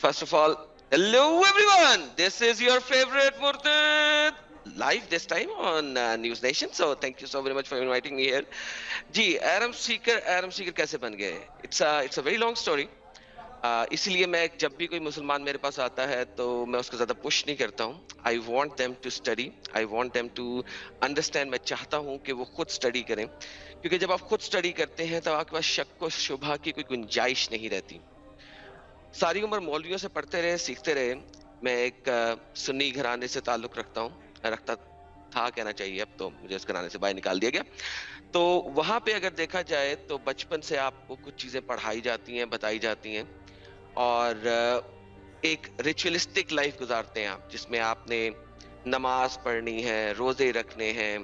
First of all, hello everyone. This is your favorite Murtad live this time on News Nation. So thank you so very much for inviting me here. जी एरम सीकर कैसे बन गए? It's a very long story. इसीलिए मैं जब भी कोई मुसलमान मेरे पास आता है तो मैं उसको ज्यादा पुश नहीं करता हूँ. I want them to study, I want them to understand. मैं चाहता हूँ कि वो खुद स्टडी करें, क्योंकि जब आप खुद स्टडी करते हैं तो आपके पास शक व शुबह की कोई गुंजाइश नहीं रहती. सारी उम्र मौलवियों से पढ़ते रहे, सीखते रहे. मैं एक सुन्नी घराने से ताल्लुक रखता था कहना चाहिए, अब तो मुझे इस घराने से बाहर निकाल दिया गया. तो वहां पे अगर देखा जाए तो बचपन से आपको कुछ चीजें पढ़ाई जाती हैं, बताई जाती हैं, और एक रिचुअलिस्टिक लाइफ गुजारते हैं आप, जिसमें आपने नमाज पढ़नी है, रोजे रखने हैं,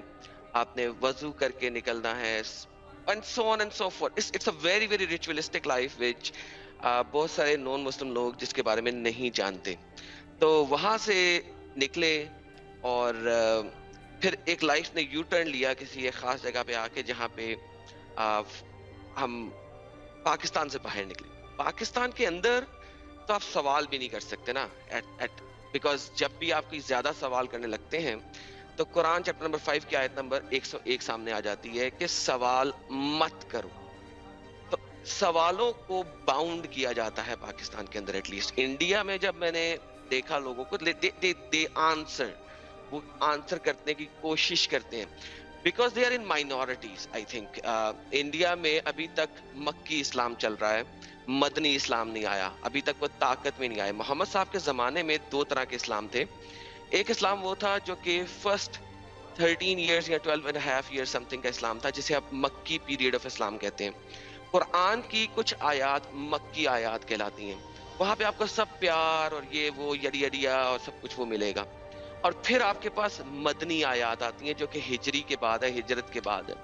आपने वजू करके निकलना है, and so on and so forth. It's a very very ritualistic life which बहुत सारे नॉन मुस्लिम लोग जिसके बारे में नहीं जानते. तो वहां से निकले और फिर एक लाइफ ने यू टर्न लिया किसी एक खास जगह पे आके, जहाँ पे हम पाकिस्तान से बाहर निकले. पाकिस्तान के अंदर तो आप सवाल भी नहीं कर सकते ना, बिकॉज जब भी आप कोई ज्यादा सवाल करने लगते हैं तो कुरान चैप्टर नंबर 5 की आयत नंबर 101 सामने आ जाती है कि सवाल मत करो. तो सवालों को बाउंड किया जाता है पाकिस्तान के अंदर. एटलीस्ट इंडिया में जब मैंने देखा लोगों को, दे आंसर, वो आंसर करने की कोशिश करते हैं, because they are in minorities. I think India में अभी तक मक्की इस्लाम चल रहा है, मदनी इस्लाम नहीं आया अभी तक, वो ताकत में नहीं आया. मोहम्मद साहब के जमाने में दो तरह के इस्लाम थे. एक इस्लाम वो था जो कि फर्स्ट 13 years या 12.5 years समथिंग का इस्लाम था, जिसे आप मक्की पीरियड ऑफ इस्लाम कहते हैं. कुरान की कुछ आयात मक्की आयात कहलाती हैं. वहां पे आपको सब प्यार और ये वो यडिया और सब कुछ वो मिलेगा. और फिर आपके पास मदनी आयात आती हैं जो कि हिजरी के बाद है, हिजरत के बाद है.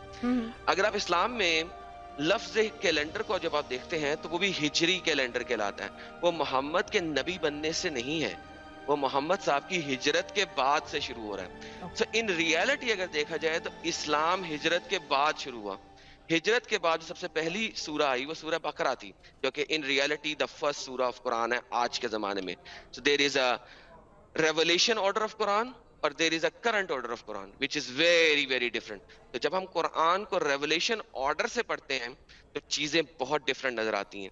अगर आप इस्लाम में लफ्ज कैलेंडर को जब आप देखते हैं तो वो भी हिजरी कैलेंडर कहलाता है. वो मोहम्मद के नबी बनने से नहीं है, वो मोहम्मद साहब की हिजरत के बाद से शुरू हो रहा है. सो इन रियलिटी अगर देखा जाए तो इस्लाम हिजरत के बाद शुरू हुआ. हिजरत के बाद जो सबसे पहली सूरा आई वो सूरा बकरा थी, जो कि इन रियलिटी द फर्स्ट सूरा ऑफ कुरान है आज के जमाने में. So there is a revelation order of Quran और there is a current order of Quran which is very very different. तो जब हम कुरान को रेवलेशन ऑर्डर से पढ़ते हैं तो चीजें बहुत डिफरेंट नजर आती हैं,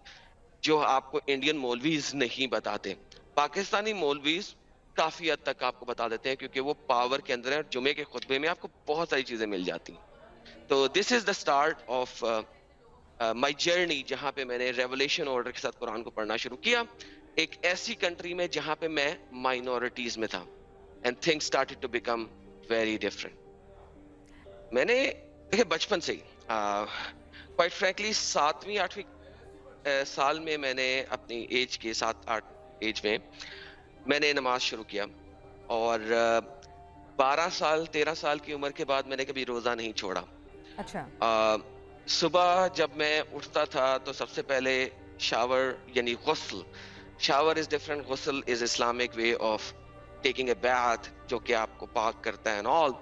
जो आपको इंडियन मौलवीज नहीं बताते. पाकिस्तानी मौलवीज काफी हद तक आपको बता देते हैं, क्योंकि वो पावर के अंदर है. जुमे के खुतबे में आपको बहुत सारी चीजें मिल जाती हैं. तो this is the start of my journey, जहां पे मैंने रेवलेशन ऑर्डर के साथ कुरान को पढ़ना शुरू किया, एक ऐसी कंट्री में जहां पे मैं माइनॉरिटीज में था, and things started to become very different. मैंने देखिए बचपन से ही क्वाइट फ्रैंकली 7वीं-8वीं साल में मैंने अपनी एज के 7-8 एज में मैंने नमाज शुरू किया, और 12 साल 13 साल की उम्र के बाद मैंने कभी रोजा नहीं छोड़ा. अच्छा. सुबह जब मैं उठता था तो सबसे पहले शावर यानी गुस्ल. शावर इज डिफरेंट, गुस्ल is Islamic way of taking a bath, जो कि आपको पाक करता है and all.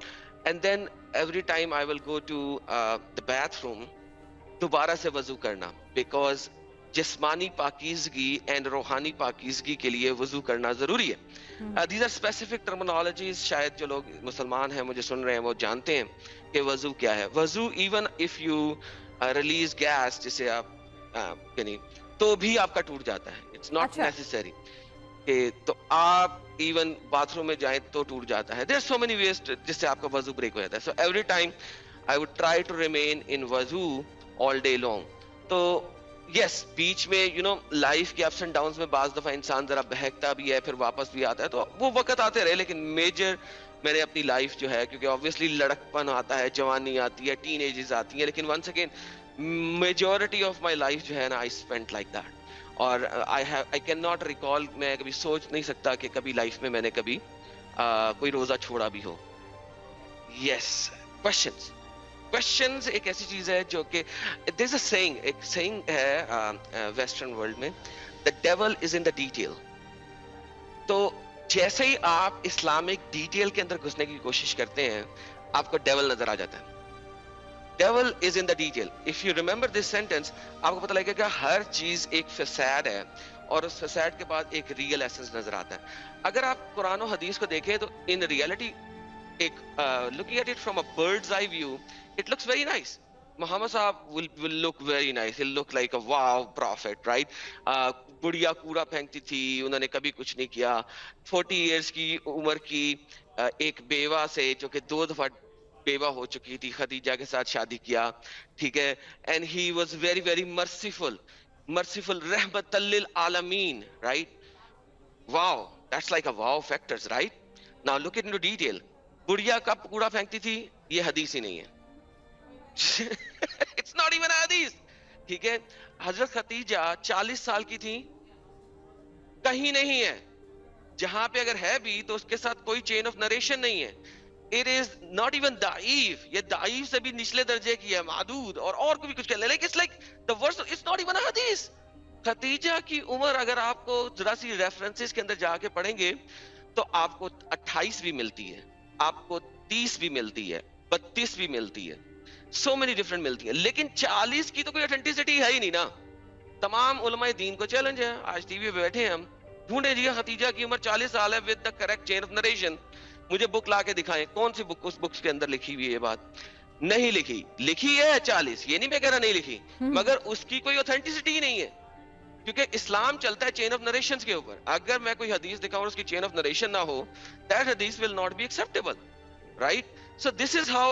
And then every time I will go to the bathroom, दोबारा से वजू करना, बिकॉज जिस्मानी पाकीज़गी एंड रूहानी पाकीज़गी के लिए वजू करना जरूरी है. These are specific terminologies. शायद जो लोग मुसलमान हैं मुझे सुन रहे हैं वो जानते हैं कि वजू क्या है. वजू even if you release gas, जिसे आप यानी, तो भी आपका टूट जाता है. इट्स नॉट नेसेसरी कि तो आप इवन बाथरूम में जाएं तो टूट जाता है. There are so many ways जिससे आपका वजू ब्रेक हो जाता है. So every time I would try to remain in वजू ऑल डे लॉन्ग. तो यस, बीच में यू नो लाइफ के अप्स एंड डाउन्स में बाज दफा इंसान जरा बहकता भी है, फिर वापस भी आता है, तो वो वक्त आते रहे. लेकिन मेजर मैंने अपनी लाइफ जो है, क्योंकि ऑब्वियसली लड़कपन आता है, जवानी आती है, टीन एजेस आती है, लेकिन once again majority of my life जो है ना, आई स्पेंट लाइक दैट. और आई कैन नॉट रिकॉल, मैं कभी सोच नहीं सकता कि कभी लाइफ में मैंने कभी कोई रोजा छोड़ा भी हो. यस, क्वेश्चंस एक ऐसी चीज है जो कि देयर इज अ सेइंग, एक सेइंग है वेस्टर्न वर्ल्ड में, the devil is in the detail. तो जैसे ही आप इस्लामिक डिटेल के अंदर घुसने की कोशिश करते हैं, आपको डेविल नजर आ जाता है. Devil is in the detail. If you remember this sentence, आपको पता लगेगा कि हर चीज एक फसाद है اور اس فساد کے بعد ایک ریئل ایسنس نظر آتا ہے. اگر آپ قرآن و حدیث کو دیکھیں تو ان ریئلٹی ایک looking at it from a bird's eye view, it looks very nice. Muhammad Sahab will look very nice. He'll look like a wow prophet, right? بڑھیا کوڑا پھینکتی تھی, انہوں نے کبھی کچھ نہیں کیا. 40 ایئرس کی عمر کی ایک بیوہ سے جو کہ 2 دفعہ بیوہ ہو چکی تھی, خدیجہ کے ساتھ شادی کیا, ٹھیک ہے. And he was very very merciful رحمت للعالمین, right. Wow, that's like a wow factors, right. Now look into detail. بڑھیا کب کوڑا پھینکتی تھی, یہ حدیث ہی نہیں ہے. It's not even a حدیث, ٹھیک ہے. حضرت خدیجہ 40 سال کی تھی, کہیں نہیں ہے. جہاں پہ اگر ہے بھی تو اس کے ساتھ کوئی چین آف نریشن نہیں ہے. It is not even ضعیف, یہ ضعیف سے بھی نچلے درجے کی ہے, معدود اور کو بھی کچھ کہہ لے. Like it's like the verse, it's not even a حدیث. خدیجہ کی عمر اگر آپ کو ذرا سی ریفرنسز کے اندر جا کے پڑھیں گے تو آپ کو 28 بھی ملتی ہے, آپ کو 30 بھی ملتی ہے, 32 بھی ملتی ہے, so many different ملتی ہیں. لیکن 40 کی تو کوئی authenticity ہے ہی نہیں نا. تمام علماء دین کو چیلنج ہے, آج ٹی وی پہ بیٹھے ہیں ہم, ڈھونڈے جی خدیجہ کی عمر 40 سال ہے with the correct chain of narration. مجھے بک لا کے دکھائیں, کون سی بک اس بکس کے اندر لکھی ہوئی ہے یہ بات. نہیں لکھی. لکھی ہے 40, یہ نہیں میں کہہ رہا نہیں لکھی, مگر اس کی کوئی authenticity ہی نہیں ہے, کیونکہ اسلام چلتا ہے چین آف نریشنز کے اوپر. اگر میں کوئی حدیث دکھاؤں اور اس کی چین آف نریشن نہ ہو, that hadith will not be acceptable, right? So this is how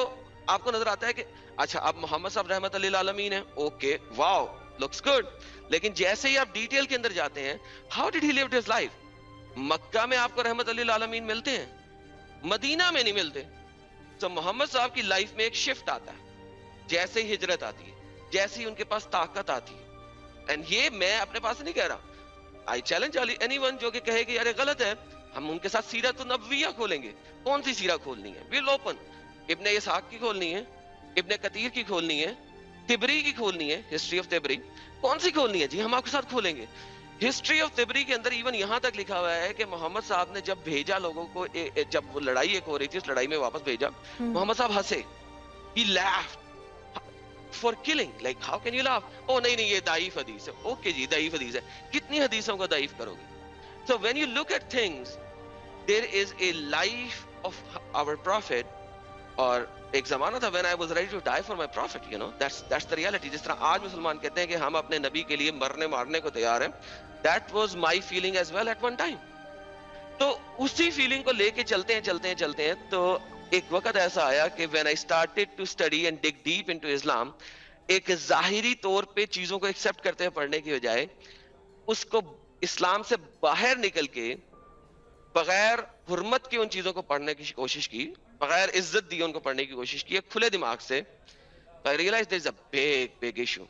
آپ کو نظر آتا ہے کہ اچھا اب محمد صاحب رحمت اللہ العالمین ہیں, اوکے واو لکس گڈ. لیکن جیسے ہی آپ ڈیٹیل کے اندر جاتے ہیں, how did he live his life? مکہ میں آپ کو رحمت اللہ العالمین ملتے ہیں, مدینہ میں نہیں ملتے. تو محمد صاحب کی لائف میں ایک شفٹ آتا ہے جیسے ہی ہجرت آتی ہے, جیسے ہی ان کے پاس طاقت آتی ہے. اینڈ یہ میں اپنے پاس نہیں کہہ رہا, آئی چیلنج اینی ون جو کہ کہے کہ یار غلط ہے, ہم ان کے ساتھ سیرت النبویہ کھولیں گے. کون سی سیرہ کھولنی ہے, ویل اوپن. ابن اسحاق کی کھولنی ہے, ابن کثیر کی کھولنی ہے, تبری کی کھولنی ہے, ہسٹری آف تبری. کون سی کھولنی ہے جی, ہم آپ کے ساتھ کھولیں گے. ہسٹری آف تبری کے اندر ایون یہاں تک لکھا ہوا ہے کہ محمد صاحب نے جب بھیجا لوگوں کو, جب وہ لڑائی ایک ہو رہی تھی, اس لڑائی میں واپس بھیجا, محمد صاحب ہنسے, he laughed for killing. Like how can you laugh? Oh نہیں یہ ضعیف حدیث ہے. اوکے جی ضعیف حدیث ہے, کتنی حدیثوں کو ضعیف کرو گے. So when you look at things, there is a life of our prophet, اور ایک زمانہ تھا when I was ready to die for my prophet, you know, that's the reality. جس طرح آج مسلمان کہتے ہیں کہ ہم اپنے نبی کے لیے مرنے مارنے کو تیار ہیں, that was my feeling as well at one time. تو اسی فیلنگ کو لے کے چلتے ہیں تو ایک وقت ایسا آیا کہ when I started to study and dig deep into Islam, ایک ظاہری طور پہ چیزوں کو ایکسپٹ کرتے ہیں پڑھنے کی بجائے, اس کو اسلام سے باہر نکل کے بغیر حرمت کی ان چیزوں کو پڑھنے کی کوشش کی, بغیر عزت دی ان کو پڑھنے کی کوشش کی, ایک کھلے دماغ سے. I realized there is a big issue,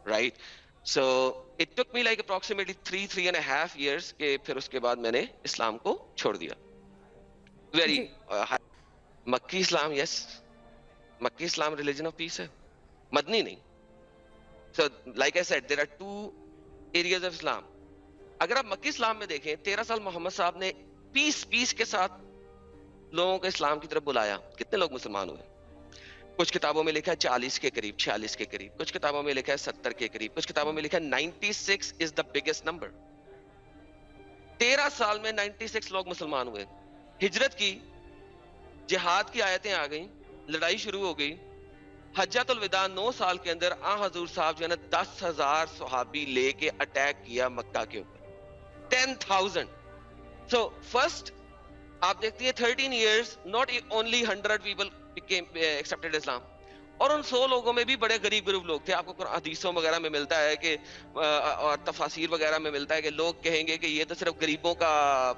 right? So it took me like approximately 3.5 years کہ پھر اس کے بعد میں نے اسلام کو چھوڑ دیا. Very مکی اسلام, yes, مکی اسلام religion of peace ہے, مدنی نہیں. So like I said, there are 2 areas of Islam. اگر آپ مکی اسلام میں دیکھیں, 13 سال محمد صاحب نے پیس کے ساتھ لوگوں کو اسلام کی طرف بلایا. کتنے لوگ مسلمان ہوئے؟ کچھ کتابوں میں لکھا ہے 40 کے قریب, 46 کے قریب, کچھ کتابوں میں لکھا ہے 70 کے قریب, کچھ کتابوں میں لکھا ہے 96 is the biggest number. 13 سال میں 96 لوگ مسلمان ہوئے. ہجرت کی, جہاد کی آیتیں آ گئیں, لڑائی شروع ہو گئی. حجۃ الوداع 9 سال کے اندر حضور صاحب جو ہے نا 10,000 صحابی لے کے اٹیک کیا مکہ کے اوپر, 10,000. So first آپ دیکھتی ہیں 13 years not only 100 people became accepted Islam, اور ان 100 لوگوں میں بھی بڑے غریب لوگ تھے. آپ کو حدیثوں وغیرہ میں ملتا ہے کہ اور تفاسیر وغیرہ میں ملتا ہے کہ لوگ کہیں گے کہ یہ تو صرف غریبوں کا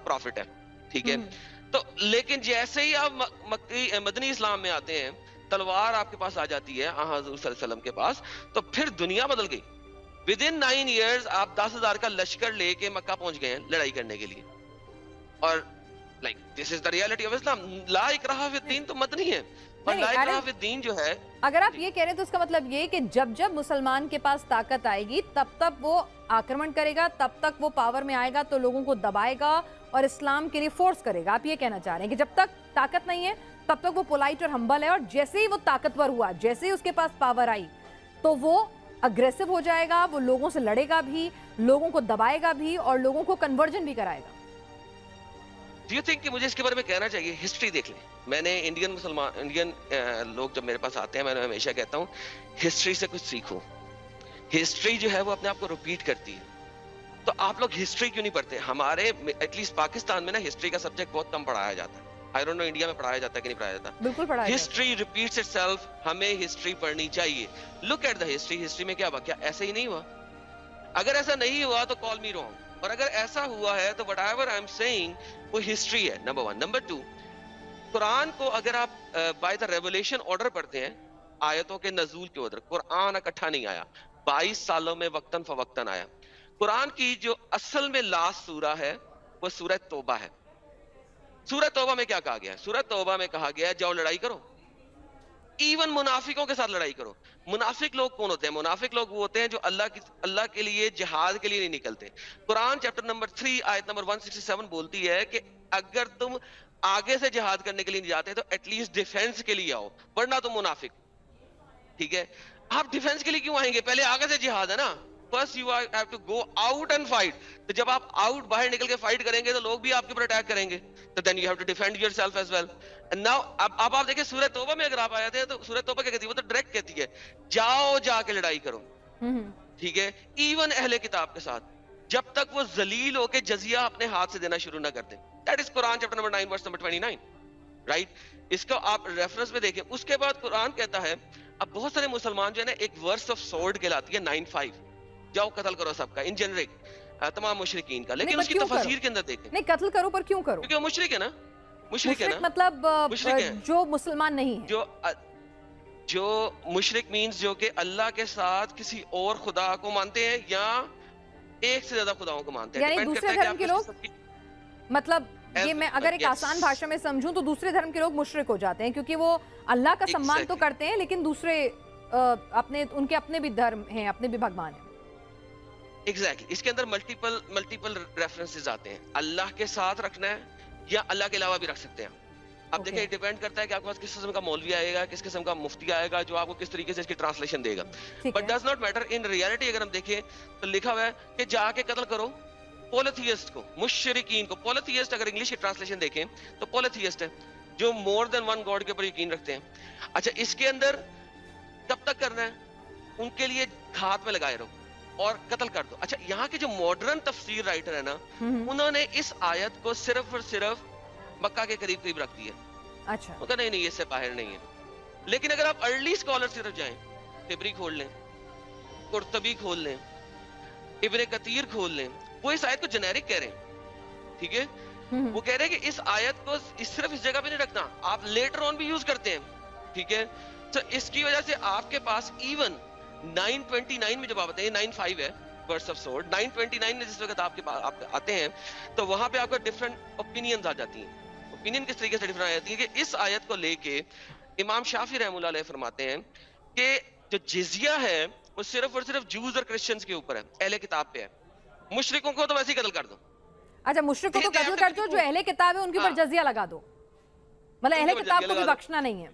پروفٹ ہے, ٹھیک ہے. تو لیکن جیسے ہی آپ مدنی اسلام میں آتے ہیں, تلوار آپ کے پاس آ جاتی ہے حضور صلی اللہ علیہ وسلم کے پاس, تو پھر دنیا بدل گئی. ودن 9 years آپ 10,000 کا لشکر لے کے مکہ پہنچ گئے ہیں لڑائی کرنے کے لیے. اور like this is the reality of Islam. لا اکراہ فی الدین تو مدنی ہے, اور لا اکراہ فی الدین جو ہے, اگر آپ یہ کہہ رہے ہیں تو اس کا مطلب یہ کہ جب مسلمان کے پاس طاقت آئے گی تب تک وہ آکرمن کرے گا, تب تک وہ پاور میں آئے گا تو لوگوں کو دبائے گا اور اسلام کے لیے فورس کرے گا. آپ یہ کہنا چاہ رہے ہیں کہ جب تک طاقت نہیں ہے تب تک وہ پولائٹ اور ہمبل ہے, اور جیسے ہی وہ طاقتور ہوا, جیسے ہی اس کے پاس پاور آئی تو وہ اگریسو ہو جائے گا, وہ لوگوں سے لڑے گا بھی, लोगों को दबाएगा भी और लोगों को कन्वर्जन भी कराएगा? Do you think कि मुझे इसके बारे में कहना चाहिए? हिस्ट्री देख लें. मैंने इंडियन लोग जब मेरे पास आते हैं, मैं हमेशा कहता हूँ हिस्ट्री से कुछ सीखो. हिस्ट्री जो है वो अपने आप को रिपीट करती है. तो आप लोग हिस्ट्री क्यों नहीं पढ़ते? हमारे एटलीस्ट पाकिस्तान में ना हिस्ट्री का सब्जेक्ट बहुत कम पढ़ाया जाता है. आई डोंट नो इंडिया में पढ़ाया जाता है कि नहीं पढ़ाया जाता. बिल्कुल पढ़ाया जाता है. History repeats itself. हमें हिस्ट्री पढ़नी चाहिए. Look at the history. History में क्या हुआ? क्या ऐसे ही नहीं हुआ? अगर ऐसा नहीं हुआ तो कॉल मी रॉन्ग, और अगर ऐसा हुआ है तो व्हाटएवर आई एम सेइंग वो हिस्ट्री है. नंबर 1. नंबर 2, कुरान को अगर आप बाय द रेवलेशन ऑर्डर पढ़ते हैं, आयतों के नजूल के ऑर्डर, कुरान इकट्ठा नहीं आया. 22 सालों में वक्तन फवक्तन आया. कुरान की जो असल में लास्ट सूरा है वो सूरह तौबा है. सूरह तौबा में क्या कहा गया है? सूरह तौबा में कहा गया है जाओ लड़ाई करो. इवन मुनाफिकों के साथ लड़ाई करो. मुनाफिक लोग कौन होते हैं? मुनाफिक लोग वो होते हैं जो अल्लाह के लिए जिहाद के लिए नहीं निकलते. कुरान चैप्टर नंबर 3 आयत नंबर 167 बोलती है कि अगर तुम आगे से जिहाद करने के लिए नहीं जाते तो एटलीस्ट डिफेंस के लिए आओ, वरना तुम मुनाफिक. ठीक है, आप डिफेंस के लिए क्यों आएंगे? पहले आगे से जिहाद है ना. First you have to go out and fight. तो जब आप आउट बाहर निकल के फाइट करेंगे तो लोग भी आपके ऊपर अटैक करेंगे. तो then you have to defend yourself as well. And now अब आप देखिए सूरह तौबा में अगर आप आए थे तो सूरह तौबा क्या कहती है? वो तो डायरेक्ट कहती है जाओ जाके लड़ाई करो. ठीक है, इवन अहले किताब के साथ, जब तक वो जलील होके जजिया अपने हाथ से देना शुरू ना कर दें. That is Quran chapter number 9 verse number 29. Right, इसको आप रेफरेंस में देखें. उसके बाद कुरान कहता है, अब बहुत सारे मुसलमान जो है ना, एक वर्स ऑफ सोर्ड कहलाती है 9:5, जाओ कत्ल करो सबका, इन जेनरिक तमाम मुशरिकीन का. लेकिन उसकी तफसीर के अंदर देखें. नहीं, कत्ल करो पर क्यों करो? क्योंकि वो मुशरिक है ना. मुशरिक है ना, मतलब जो मुसलमान नहीं है, जो मुशरिक मींस जो कि अल्लाह के साथ किसी और खुदा को मानते हैं या एक से ज्यादा खुदाओं को मानते हैं. यानी दूसरे धर्म के लोग, मतलब ये मैं अगर एक आसान भाषा में समझूं तो दूसरे धर्म के लोग मुशरिक हो जाते हैं, क्योंकि वो अल्लाह का सम्मान तो करते हैं लेकिन दूसरे उनके अपने भी धर्म हैं, अपने भी भगवान हैं. एग्जैक्टली. इसके अंदर मल्टीपल रेफरेंसेस आते हैं. अल्लाह के साथ रखना है या अल्लाह के अलावा भी रख सकते हैं. अब देखिए, डिपेंड करता है कि आपके पास किस किस्म का मौलवी आएगा, किस किस्म का मुफ्ती आएगा जो आपको किस तरीके से इसकी ट्रांसलेशन देगा. But does not matter. In reality अगर हम देखें तो लिखा हुआ है कि जाके कत्ल करो पॉलिथियस्ट को, मुशरिकीन को. पॉलिथियस्ट अगर इंग्लिश की ट्रांसलेशन देखें तो पॉलिथियस्ट है जो मोर देन वन गॉड के ऊपर यकीन रखते हैं. अच्छा, इसके अंदर कब तक करना है? उनके लिए हाथ में लगाए रहो और कत्ल कर दो. अच्छा, यहाँ के जो मॉडर्न तफसीर राइटर है ना, उन्होंने इस आयत को सिर्फ और सिर्फ मक्का के करीब करीब रख दिया. अच्छा, उनका नहीं इससे बाहर नहीं है. लेकिन अगर आप अर्ली स्कॉलर की तरफ जाएं, तिबरी खोल लें, कुर्तबी खोल लें, इब्ने कतीर खोल लें, वो इस आयत को जेनेरिक कह रहे हैं. ठीक है, वो कह रहे हैं कि इस आयत को सिर्फ इस जगह पे नहीं रखना, आप लेटर ऑन भी यूज करते हैं. ठीक है, तो इसकी वजह से आपके पास इवन 9:29 में जब आप आते हैं, 9:5 है वर्स ऑफ सोर्ड, 9:29 में जिस वक्त आपके पास आप आते हैं तो वहां पे आपको डिफरेंट ओपिनियंस आ जाती हैं. ओपिनियन किस तरीके से डिफरेंट आ जाती है कि इस आयत को लेके इमाम शाफी रहमतुल्लाह अलैह फरमाते हैं कि जो जिजिया है वो सिर्फ और सिर्फ जूस और क्रिश्चियंस के ऊपर है, अहले किताब पे है. मुशरिकों को तो वैसे ही कत्ल कर दो. अच्छा, मुशरिकों को कत्ल कर दो, जो अहले किताब है उनके ऊपर जजिया लगा दो, मतलब अहले किताब को भी बख्शना नहीं है.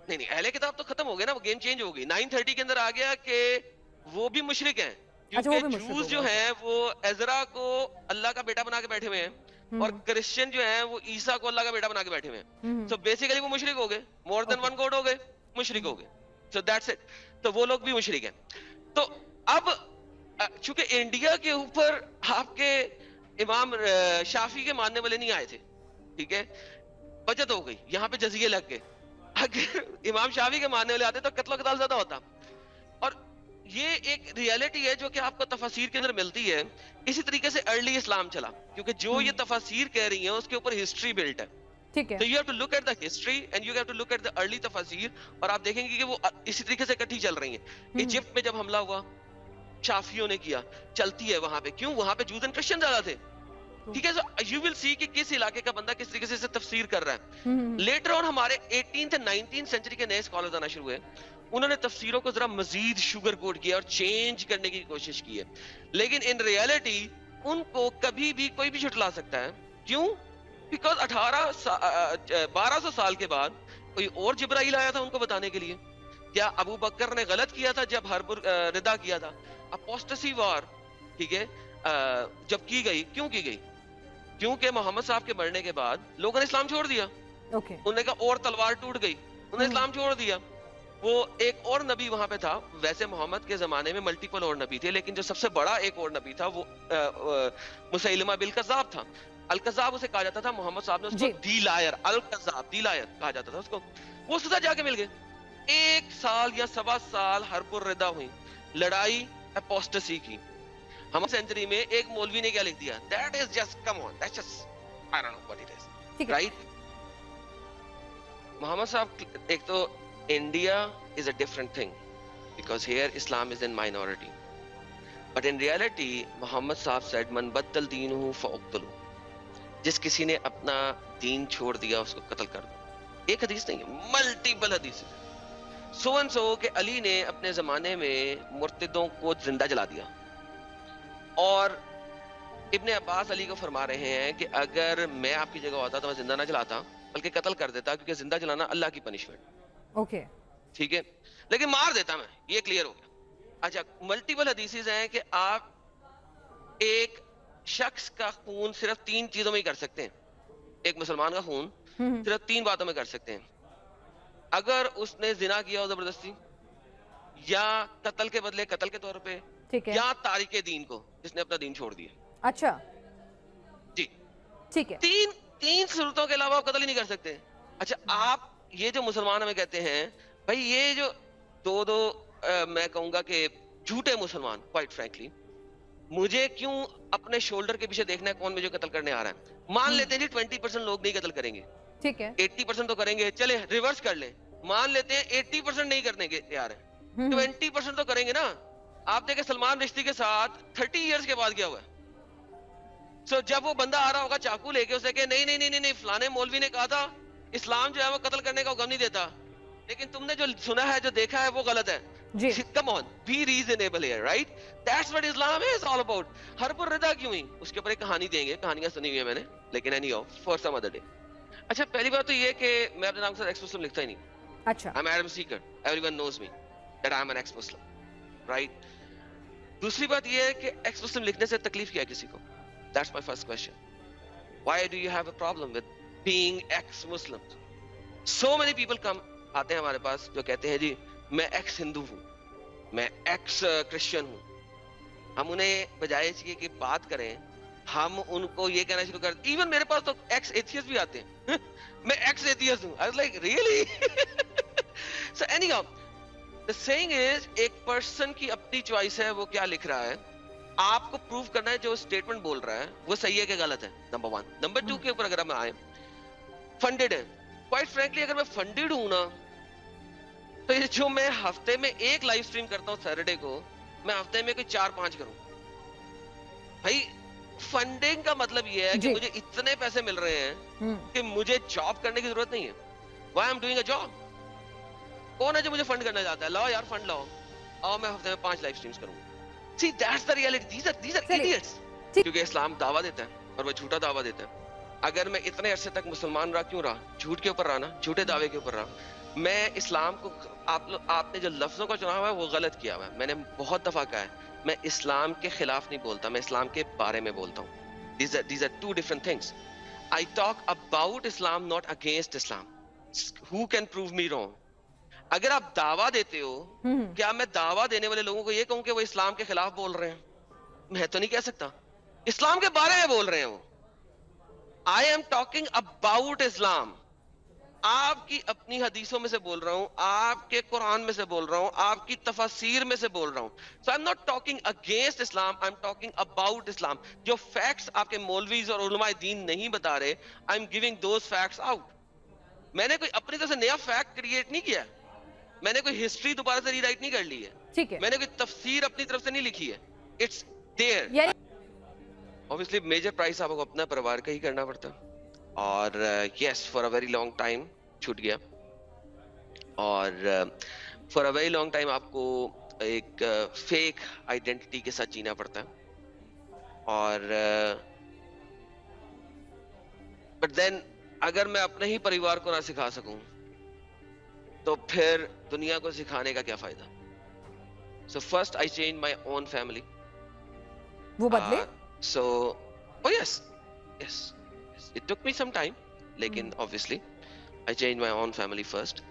नहीं, अहले किताब तो खत्म हो गया ना, वो गेम चेंज हो गई. 9:30 के अंदर आ गया कि वो भी मुशरिक हैं, क्योंकि जूस जो हैं वो एजरा को अल्लाह का बेटा बना के बैठे हुए हैं और क्रिश्चियन जो हैं वो ईसा को अल्लाह का बेटा बना के बैठे हुए हैं. सो बेसिकली वो मुशरिक हो गए, मोर देन वन गॉड हो गए, मुशरिक हो गए. So that's it. तो वो लोग भी मुशरिक हैं. तो अब चूंकि इंडिया के ऊपर आपके इमाम शाफी के मानने वाले नहीं आए थे, ठीक है, बचत हो गई, यहाँ पे जजिए लग गए. अगर इमाम शाफी के मानने वाले आते तो कत्ल कताल ज्यादा होता. और ये एक रियलिटी है जो कि आपको तफसीर के अंदर मिलती है. इसी तरीके से अर्ली इस्लाम चला, क्योंकि जो ये तफसीर कह रही है उसके ऊपर हिस्ट्री बिल्ट है. ठीक है, तो you have to look at the history and you have to look at the early तफसीर, और आप देखेंगे कि वो इसी तरीके से इकट्ठी चल रही है. इजिप्ट में जब हमला हुआ शाफियों ने किया, चलती है वहां पे. क्यों? वहां पे जूद एंड क्रिश्चियन ज्यादा थे. ठीक है, यू विल सी कि किस इलाके का बंदा किस तरीके से इसे तफसीर कर रहा है. लेटर ऑन हमारे 18th एंड 19th सेंचुरी के नए स्कॉलर्स आना शुरू हुए. उन्होंने तफसीरों को जरा मजीद शुगर कोट किया और चेंज करने की कोशिश की है. लेकिन इन रियलिटी उनको कभी भी कोई भी झुठला सकता है. क्यों? बिकॉज 1200 साल के बाद कोई और जिब्राइल आया था उनको बताने के लिए. क्या अबू बकर ने गलत किया था जब हरबुर रिदा किया था? अपोस्टेसी वार ٹھیک ہے. جب کی گئی, کیوں کی گئی؟ کیونکہ محمد صاحب کے مرنے کے بعد لوگوں نے اسلام چھوڑ دیا. اوکے. انہوں نے کہا اور تلوار ٹوٹ گئی, انہوں نے اسلام چھوڑ دیا. وہ ایک اور نبی وہاں پہ تھا. ویسے محمد کے زمانے میں ملٹیپل اور نبی تھے, لیکن جو سب سے بڑا ایک اور نبی تھا وہ مسیلمہ بالکذاب تھا. الکذاب اسے کہا جاتا تھا. محمد صاحب نے اس کو دی لائر, الکذاب دی لائر کہا جاتا تھا اس کو. وہ سزا جا کے مل گئے. 1 سال یا 1.25 سال حرب الردہ ہوئی, لڑائی اپوسٹسی کی. ہم سینچری میں ایک مولوی نے کیا لکھ دیا, that is just come on, that's just I don't know what it is, right? محمد صاحب, ایک تو India is a different thing because here Islam is in minority, but in reality Muhammad صاحب said من بدل دینہ فاقتلوہ, جس کسی نے اپنا دین چھوڑ دیا اس کو قتل کر دو. ایک حدیث نہیں ہے, ملٹیپل حدیث. سو اینڈ سو کہ علی نے اپنے زمانے میں مرتدوں کو زندہ جلا دیا, اور ابن عباس علی کو فرما رہے ہیں کہ اگر میں آپ کی جگہ ہوتا تو میں زندہ نہ جلاتا بلکہ قتل کر دیتا, کیونکہ زندہ جلانا اللہ کی پنشمنٹ. اوکے, ٹھیک ہے, لیکن مار دیتا میں, یہ کلیئر ہو گیا. اچھا, ملٹیپل حدیثز ہیں کہ آپ ایک شخص کا خون صرف 3 چیزوں میں ہی کر سکتے ہیں. ایک مسلمان کا خون صرف 3 باتوں میں کر سکتے ہیں. اگر اس نے زنا کیا ہو زبردستی, یا قتل کے بدلے قتل کے طور پہ, یا تارک دین کو, جس نے اپنا دین چھوڑ دیا. اچھا جی, ٹھیک ہے. 3 صورتوں کے علاوہ آپ قتل ہی نہیں کر سکتے. اچھا, آپ یہ جو مسلمان ہمیں کہتے ہیں بھائی, یہ جو دو میں کہوں گا کہ جھوٹے مسلمان, کوائٹ فرینکلی, مجھے کیوں اپنے شولڈر کے پیچھے دیکھنا ہے کون مجھے قتل کرنے آ رہا ہے. مان لیتے ہیں جی 20% لوگ نہیں قتل کریں گے, ٹھیک ہے, 80% تو کریں گے. چلے ریورس کر لیں, مان لیتے ہیں 80% نہیں کرنے کے تیار ہیں, 20% تو کریں گے نا. آپ دیکھیں سلمان رشتی کے ساتھ 30 ایئرس کے بعد کیا ہوا ہے. سو جب وہ بندہ آ رہا ہوگا چاقو لے کے, اسے کہ نہیں نہیں نہیں نہیں, فلانے مولوی نے کہا تھا اسلام جو ہے وہ قتل کرنے کا حکم نہیں دیتا, لیکن تم نے جو سنا ہے, جو دیکھا ہے وہ غلط ہے. Come on, be reasonable here, right? That's what Islam is all about. حرب الردہ کیوں ہوئی, اس کے اوپر ایک کہانی دیں گے, کہانیاں سنی ہوئی ہے میں نے, لیکن anyhow for some other day. اچھا, پہلی بات تو یہ کہ میں اپنے نام کے ساتھ ایکس مسلم لکھتا ہی نہیں. اچھا, I'm Adam Seeker, everyone knows me that I'm an ex-Muslim, right? دوسری بات یہ ہے کہ ایکس مسلم لکھنے سے تکلیف کیا ہے کسی کو. That's my first question. Why do you have a problem with being ex-Muslim? So many people come, آتے ہیں ہمارے پاس, جو کہتے ہیں جی میں ایکس ہندو ہوں, میں ایکس کرسچن ہوں. ہم انہیں بجائے اس کہ بات کریں, ہم ان کو یہ کہنا شروع کر دیں. ایون میرے پاس تو ایکس ایتھیسٹ بھی آتے ہیں, میں ایکس ایتھیسٹ ہوں. I was like, really? So anyhow, the saying is, ایک پرسن کی اپنی چوائس ہے, وہ کیا لکھ رہا ہے. آپ کو پروف کرنا ہے جو اسٹیٹمنٹ بول رہا ہے وہ صحیح ہے کہ غلط ہے, نمبر 1. نمبر 2 کے اوپر اگر ہم آئیں, فنڈیڈ ہے. کوائٹ فرینکلی اگر میں فنڈیڈ ہوں نا, تو یہ جو میں ہفتے میں ایک لائیو اسٹریم کرتا ہوں سیٹرڈے کو, میں ہفتے میں کوئی 4-5 کروں. بھائی فنڈنگ کا مطلب یہ ہے کہ مجھے اتنے پیسے مل رہے ہیں کہ مجھے جاب کرنے کی ضرورت نہیں ہے. Why am doing a job. کون ہے جو مجھے فنڈ کرنا چاہتا ہے؟ لاؤ یار فنڈ لاؤ, آؤ میں ہفتے میں 5 لائیو اسٹریمز کروں. See, that's the reality. These are idiots. کیونکہ اسلام دعویٰ دیتا ہے اور وہ جھوٹا دعویٰ دیتا ہے. اگر میں اتنے عرصے تک مسلمان رہا, کیوں رہا؟ جھوٹ کے اوپر رہا نا, جھوٹے دعوے کے اوپر رہا. میں اسلام کو, آپ نے جو لفظوں کا چنا ہوا ہے وہ غلط کیا ہوا ہے. میں نے بہت دفعہ کہا ہے, میں اسلام کے خلاف نہیں بولتا, میں اسلام کے بارے میں بولتا ہوں. These are 2 different things. I talk about Islam, not against Islam. Who can prove me wrong? اگر آپ دعویٰ دیتے ہو, کیا میں دعویٰ دینے والے لوگوں کو یہ کہوں کہ وہ اسلام کے خلاف بول رہے ہیں؟ میں تو نہیں کہہ سکتا. اسلام کے بارے میں بول رہے ہیں وہ. I am talking about Islam. آپ کی اپنی حدیثوں میں سے بول رہا ہوں, آپ کے قرآن میں سے بول رہا ہوں, آپ کی تفاسیر میں سے بول رہا ہوں. So I'm not talking against Islam, I'm talking about Islam. جو فیکٹس آپ کے مولویز اور علماء دین نہیں بتا رہے, I'm giving those facts out. میں نے کوئی اپنی طرف سے نیا فیکٹ کریٹ نہیں کیا, میں نے کوئی ہسٹری دوبارہ سے ری رائٹ نہیں کر لی ہے, ٹھیک ہے, میں نے کوئی تفسیر اپنی طرف سے نہیں لکھی ہے. It's there. Obviously major price آپ کو اپنا پریوار کا ہی کرنا پڑتا ہے. اور yes, for a very long time چھوٹ گیا, اور for a very long time آپ کو ایک فیک آئیڈینٹی کے ساتھ جینا پڑتا ہے. اور but then اگر میں اپنے ہی پریوار کو نہ سکھا سکوں تو پھر دنیا کو سکھانے کا کیا فائدہ. So first I changed my own family. वो बदले? So, oh yes, yes, yes. It took me some time, लेकिन obviously I changed my own family first.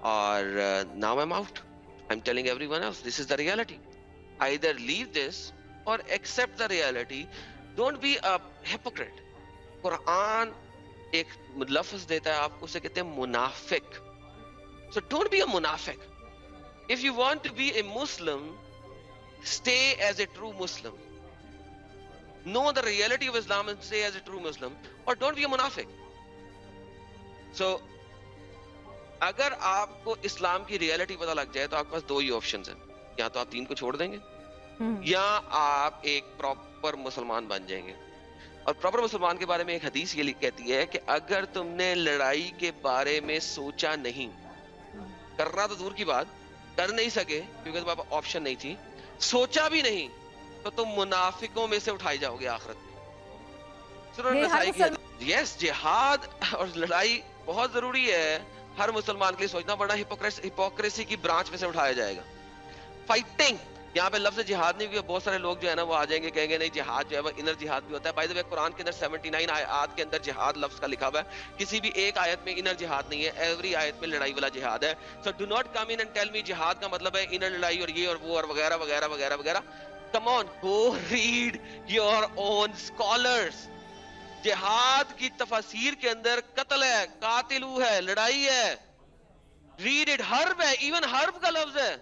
और now I'm out. I'm telling everyone else, this is the reality. Either leave this or accept the reality. Don't be a hypocrite. Quran एक लफ्ज देता है आपको, उसे कहते हैं मुनाफिक. So don't be a munafiq. If you want to be a Muslim, stay as a true Muslim. Know the reality of Islam and stay as a true Muslim, or don't be a munafiq. So अगर आपको इस्लाम की reality पता लग जाए तो आपके पास दो ही options हैं. या तो आप दीन को छोड़ देंगे या आप एक प्रॉपर मुसलमान बन जाएंगे. और प्रॉपर मुसलमान के बारे में एक हदीस ये कहती है कि अगर तुमने लड़ाई के बारे में सोचा नहीं, करना तो दूर की बात, कर नहीं सके क्योंकि तुम्हारे पास ऑप्शन नहीं थी, सोचा भी नहीं, तो तुम मुनाफिकों में से उठाए जाओगे आखिरत में. यस, जिहाद और लड़ाई बहुत जरूरी है हर मुसलमान के लिए सोचना, वरना हिपोक्रेसी की ब्रांच में से उठाया जाएगा. फाइटिंग, यहाँ पे लफ्ज जिहाद नहीं, बहुत सारे लोग जो है ना वो आ जाएंगे, कहेंगे नहीं जिहाद जो है वो इनर जिहाद भी होता है. बाय द वे कुरान के अंदर 79 आयत के अंदर जिहाद लफ्ज का लिखा हुआ है. किसी भी एक आयत में इनर जिहाद नहीं है, एवरी आयत में लड़ाई वाला जिहाद है. So do not come in and tell me जिहाद का मतलब है इनर लड़ाई और ये और वो और वगैरह वगैरह वगैरह वगैरह. Come on, go read your own scholars. जिहाद की तफसीर के अंदर कत्ल है, कातिलू है, लड़ाई है. Read it. हर्ब है, इवन हर्ब का लफ्ज है.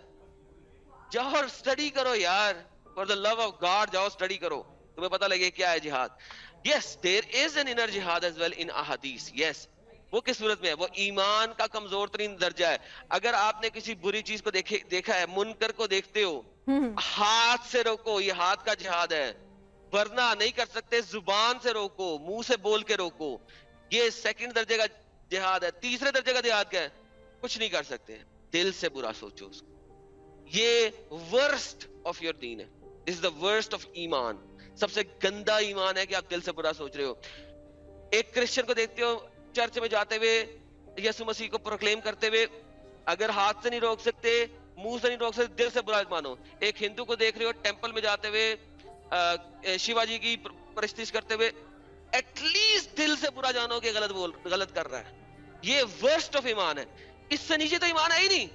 जाओ और स्टडी करो यार, for the love of God जाओ स्टडी करो, तुम्हें पता लगे क्या है जिहाद. Yes, there is an inner जिहाद एज वेल इन अहादीस. यस, वो किस सूरत में है? वो ईमान का कमजोर तरीन दर्जा है. अगर आपने किसी बुरी चीज को देखा है, मुनकर को देखते हो, हाथ से रोको, ये हाथ का जिहाद है. वरना नहीं कर सकते, जुबान से रोको, मुंह से बोल के रोको, ये सेकंड दर्जे का जिहाद है. तीसरे दर्जे का जिहाद क्या है? कुछ नहीं कर सकते, दिल से बुरा सोचो उसको. ये वर्स्ट ऑफ योर दीन है. This is the worst of ईमान. सबसे गंदा ईमान है कि आप दिल से बुरा सोच रहे हो. एक क्रिश्चियन को देखते हो चर्च में जाते हुए यीशु मसीह को प्रोक्लेम करते हुए, अगर हाथ से नहीं रोक सकते, मुंह से नहीं रोक सकते, दिल से बुरा मानो. एक हिंदू को देख रहे हो टेंपल में जाते हुए शिवाजी की प्रस्तिश करते हुए, एटलीस्ट दिल से बुरा जानो कि गलत कर रहा है. ये वर्स्ट ऑफ ईमान है. इससे नीचे तो ईमान है ही नहीं.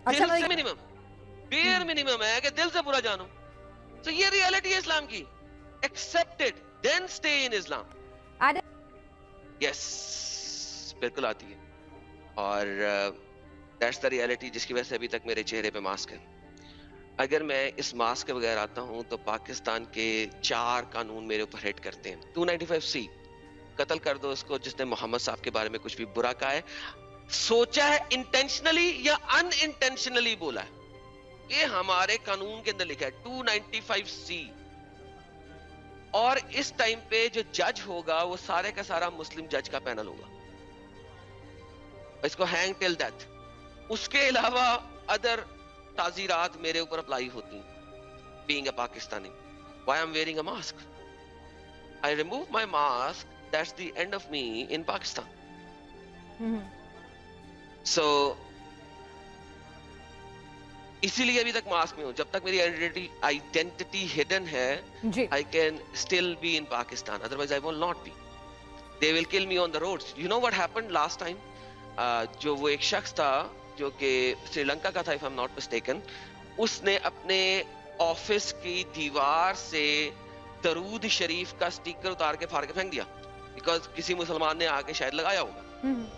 दिल से मिनिमम, बेयर मिनिमम है कि दिल से बुरा जानो. तो ये रियलिटी है इस्लाम की. Accept it, then stay in Islam. Yes, बिल्कुल आती है. और दैट्स द रियलिटी जिसकी वजह से अभी तक मेरे चेहरे पे मास्क है. अगर मैं इस मास्क के बगैर आता हूं तो पाकिस्तान के 4 कानून मेरे ऊपर हिट करते हैं. 295C, कत्ल कर दो उसको जिसने मोहम्मद साहब के बारे में कुछ भी बुरा कहा है, सोचा है इंटेंशनली या अनइंटेंशनली बोला है. ये हमारे कानून के अंदर लिखा है 295C. और इस टाइम पे जो जज होगा वो सारे का सारा मुस्लिम जज का पैनल होगा. इसको हैंग टिल डेथ. उसके अलावा अदर ताजीरात मेरे ऊपर अप्लाई होती हैं. Being a Pakistani, why I am wearing a mask? I remove my mask, that's the end of me in Pakistan. So इसीलिए अभी तक मास्क में हूं. जब तक मेरी आइडेंटिटी हिडन है, I can still be in Pakistan, otherwise I will not be. They will kill me on the roads. You know what happened last time? जो वो एक शख्स था जो कि श्रीलंका का था, if I am not mistaken, उसने अपने ऑफिस की दीवार से दरूद शरीफ का स्टिकर उतार के फाड़ के फेंक दिया, बिकॉज किसी मुसलमान ने आके शायद लगाया होगा.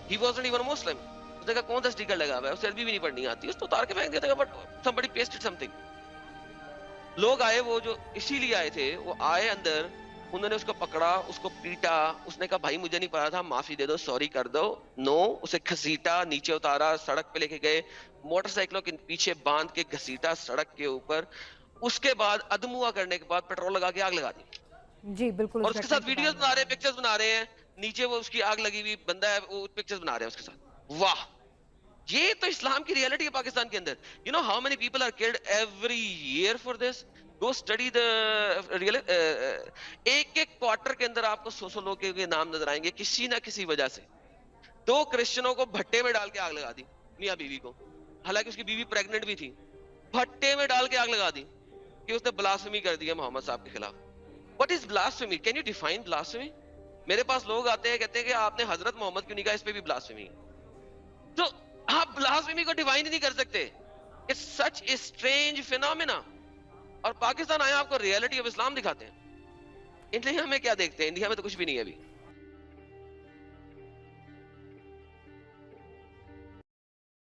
ही वाज़न्ट इवन अ मुस्लिम. उसने कहा कौन सा स्टिकर लगा हुआ है, उसे अरबी भी नहीं पढ़नी आती, उसको उतार के फेंक दिया था. But somebody pasted something. लोग आए, वो जो इसीलिए आए थे, वो आए अंदर, उन्होंने उसको पकड़ा, उसको पीटा. उसने कहा भाई मुझे नहीं पता था, माफी दे दो, सॉरी कर दो. नो, उसे घसीटा, नीचे उतारा, सड़क पे लेके गए, मोटरसाइकिलों के पीछे बांध के घसीटा सड़क के ऊपर. उसके बाद अदमुआ करने के बाद पेट्रोल लगा के आग लगा दी. जी बिल्कुल. और उसके साथ वीडियोस बना रहे हैं, पिक्चर्स बना रहे हैं. नीचे वो उसकी आग लगी हुई बंदा है, वो पिक्चर्स बना रहे हैं उसके साथ. वाह, ये तो इस्लाम की रियलिटी है पाकिस्तान के अंदर. You know how many people are killed every year for this? Go study the real. एक क्वार्टर के अंदर आपको 100 लोगों के नाम नजर आएंगे किसी ना किसी वजह से. 2 क्रिश्चियनों को भट्टे में डाल के आग लगा दी, मियां बीवी को, हालांकि उसकी बीवी प्रेग्नेंट भी थी. भट्टे में डाल के आग लगा दी कि उसने ब्लास्फेमी कर दी है मोहम्मद साहब के खिलाफ. What is blasphemy? Can you define blasphemy? میرے پاس لوگ آتے ہیں کہتے ہیں کہ آپ نے حضرت محمد کیوں نہیں کہا, اس پہ بھی blasphemy. تو آپ blasphemy کو ڈیفائن نہیں کر سکتے. It's such a strange phenomena. اور پاکستان آئے آپ کو ریئلٹی آف اسلام دکھاتے ہیں. انڈیا میں کیا دیکھتے ہیں؟ انڈیا میں تو کچھ بھی نہیں ہے ابھی.